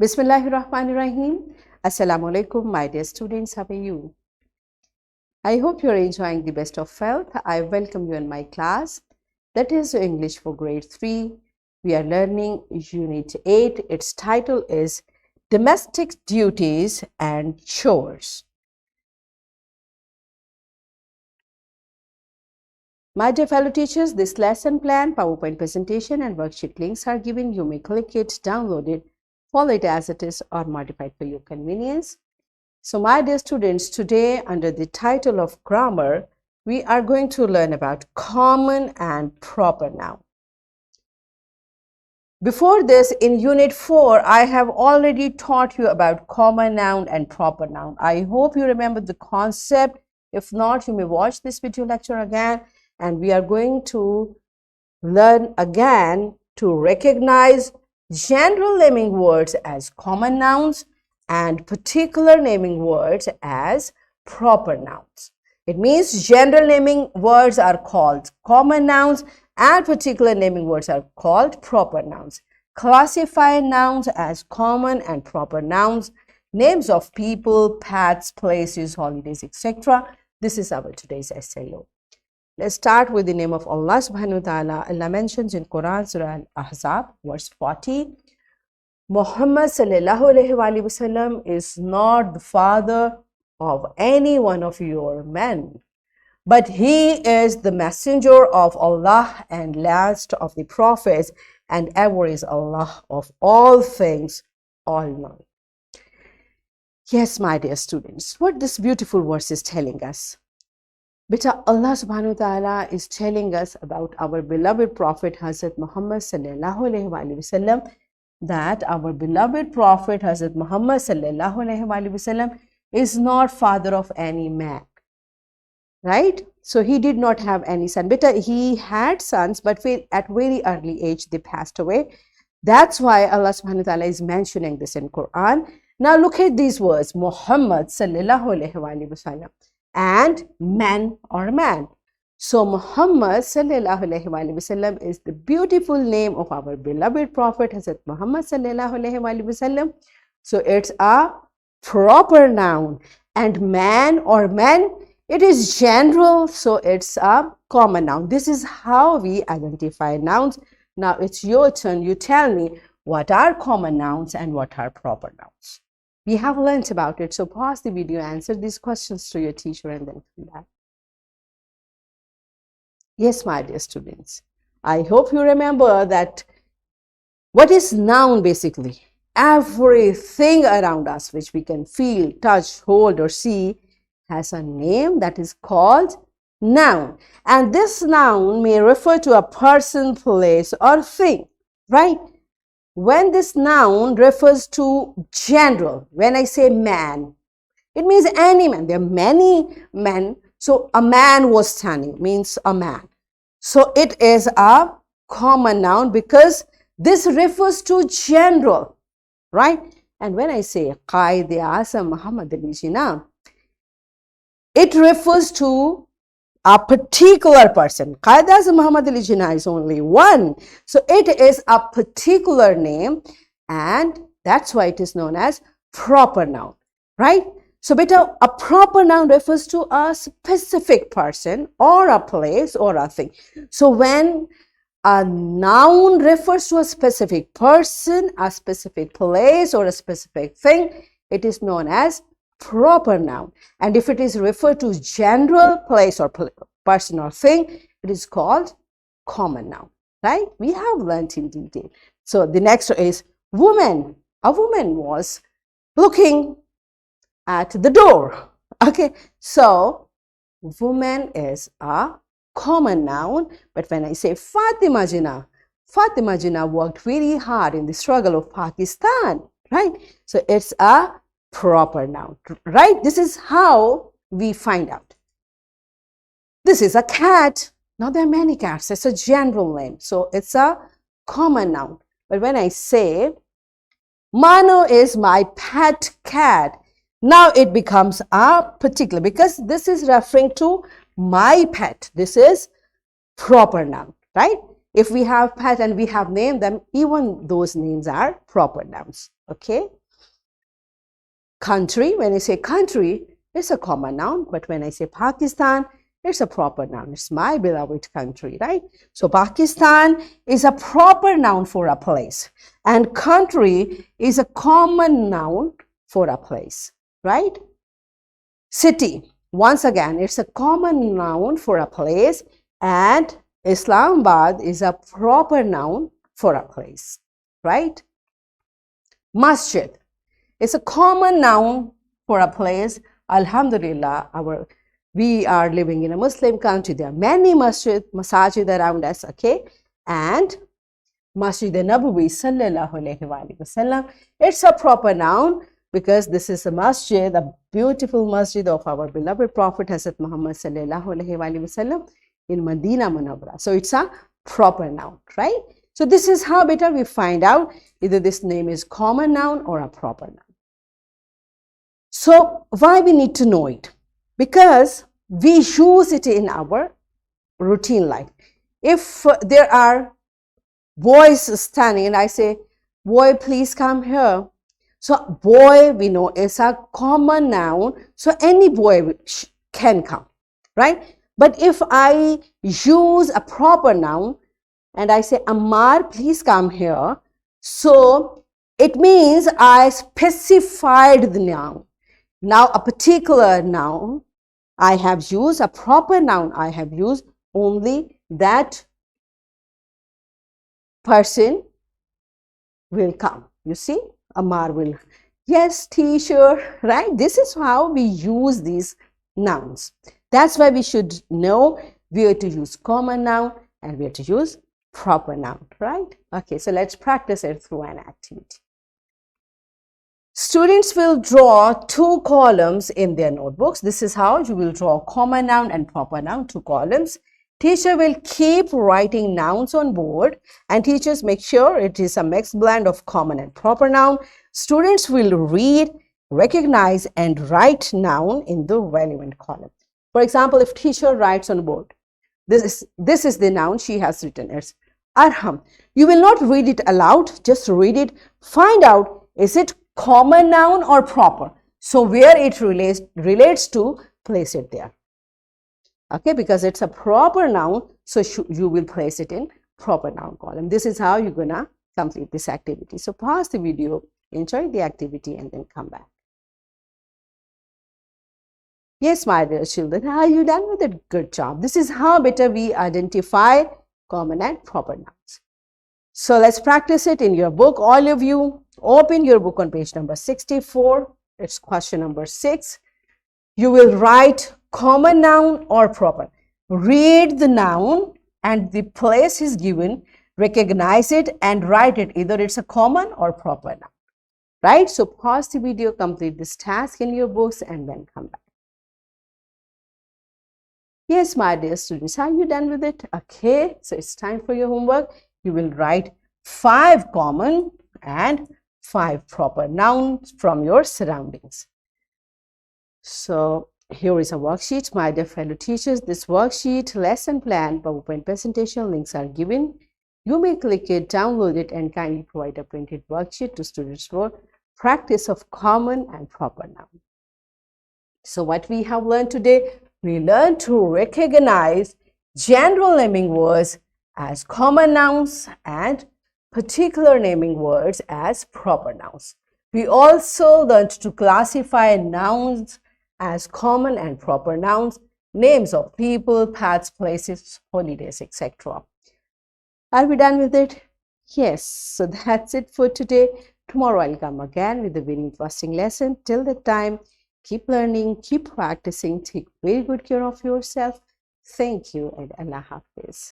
Bismillahirrahmanirrahim. Assalamu alaikum, my dear students. How are you? I hope you're enjoying the best of health. I welcome you in my class. That is English for grade 3. We are learning Unit 8. Its title is Domestic Duties and Chores. My dear fellow teachers, this lesson plan, PowerPoint presentation and worksheet links are given. You may click it, download it, follow it as it is, or modify it for your convenience. So my dear students, today under the title of grammar, we are going to learn about common and proper noun. Before this, in Unit 4, I have already taught you about common noun and proper noun. I hope you remember the concept. If not, you may watch this video lecture again, and we are going to learn again to recognize general naming words as common nouns and particular naming words as proper nouns. It means general naming words are called common nouns and particular naming words are called proper nouns. Classify nouns as common and proper nouns, names of people, pets, places, holidays, etc. This is our today's SLO. Let's start with the name of Allah subhanahu wa ta'ala. Allah mentions in Quran, Surah Al-Ahzab, verse 40, Muhammad sallallahu alayhi wa sallam is not the father of any one of your men, but he is the messenger of Allah and last of the prophets, and ever is Allah of all things, all-knowing. Yes, my dear students, what this beautiful verse is telling us. Beta, Allah subhanahu wa ta'ala is telling us about our beloved Prophet Hazrat Muhammad sallallahu alayhi wa sallam, that our beloved Prophet Hazrat Muhammad sallallahu alayhi wa sallam is not father of any man, right? So he did not have any son. Beta, he had sons, but at very early age they passed away. That's why Allah subhanahu wa ta'ala is mentioning this in Quran. Now look at these words, Muhammad sallallahu alayhi wa sallam, and man or man. So Muhammad sallallahu alayhi wa sallam is the beautiful name of our beloved Prophet Hazrat Muhammad sallallahu alayhi wa sallam. So it's a proper noun, and man or men, it is general, so it's a common noun. This is how we identify nouns. Now it's your turn. You tell me what are common nouns and what are proper nouns. We have learned about it, so pause the video, answer these questions to your teacher, and then come back. Yes, my dear students, I hope you remember that what is noun basically? Everything around us which we can feel, touch, hold, or see has a name that is called noun. And this noun may refer to a person, place, or thing, right? When this noun refers to general, when I say man, it means any man. There are many men. So a man was standing means a man. So it is a common noun because this refers to general, right? And when I say Qaid-e-Azam Muhammad Ali Jinnah, it refers to a particular person. Qaid-e-Azam Muhammad Ali Jinnah is only one. So it is a particular name, and that's why it is known as proper noun, right? So beta, a proper noun refers to a specific person or a place or a thing. So when a noun refers to a specific person, a specific place, or a specific thing, it is known as proper noun. And if it is referred to general, place, or person or thing, it is called common noun, right? We have learnt in detail. So the next is woman. A woman was looking at the door. Okay, so woman is a common noun, but when I say Fatima Jinnah worked very hard in the struggle of Pakistan, right? So it's a proper noun, right? This is how we find out. This is a cat. Now there are many cats. It's a general name, so it's a common noun. But when I say Mano is my pet cat, now it becomes a particular, because this is referring to my pet. This is proper noun, right? If we have pet and we have named them, even those names are proper nouns. Okay. Country, when I say country, it's a common noun, but when I say Pakistan, it's a proper noun. It's my beloved country, right? So Pakistan is a proper noun for a place, and country is a common noun for a place, right? City, once again, it's a common noun for a place, and Islamabad is a proper noun for a place, right? Masjid is a common noun for a place. Alhamdulillah, we are living in a Muslim country. There are many masajid around us, okay? And Masjid Nabawi sallallahu alayhi wa sallam, it's a proper noun because this is a masjid, a beautiful masjid of our beloved Prophet Hazrat Muhammad sallallahu alayhi wa sallam in Medina Munawwara. So it's a proper noun, right? So this is how better we find out either this name is common noun or a proper noun. So why we need to know it? Because we use it in our routine life. If there are boys standing and I say, boy, please come here. So boy, we know is a common noun. So any boy can come, right? But if I use a proper noun and I say, Ammar, please come here. So it means I specified the noun. Now a particular noun I have used, a proper noun I have used, only that person will come. You see, Ammar will. Yes, teacher, right? This is how we use these nouns. That's why we should know where to use common noun and where to use proper noun, right? Okay, so let's practice it through an activity. Students will draw 2 columns in their notebooks. This is how you will draw common noun and proper noun, 2 columns. Teacher will keep writing nouns on board, and teachers make sure it is a mixed blend of common and proper noun. Students will read, recognize, and write noun in the relevant column. For example, if teacher writes on board, this is the noun she has written. It's Arham. You will not read it aloud, just read it. Find out, is it common noun or proper? So where it relates to, place it there. Okay, because it's a proper noun, so you will place it in proper noun column. This is how you're gonna complete this activity. So pause the video, enjoy the activity, and then come back. Yes, my dear children, are you done with it? Good job. This is how better we identify common and proper nouns. So let's practice it in your book. All of you, open your book on page number 64. It's question number 6. You will write common noun or proper. Read the noun and the place is given, recognize it and write it. Either it's a common or proper noun, right? So pause the video, complete this task in your books, and then come back. Yes, my dear students, are you done with it? Okay, so it's time for your homework. You will write 5 common and 5 proper nouns from your surroundings. So here is a worksheet, my dear fellow teachers. This worksheet, lesson plan, PowerPoint presentation links are given. You may click it, download it, and kindly provide a printed worksheet to students for practice of common and proper noun. So what we have learned today, we learned to recognize general naming words as common nouns and particular naming words as proper nouns. We also learned to classify nouns as common and proper nouns, names of people, pets, places, holidays, etc. Are we done with it? Yes. So that's it for today. Tomorrow I'll come again with a very interesting lesson. Till that time, keep learning, keep practicing, take very good care of yourself. Thank you and Allah Hafiz.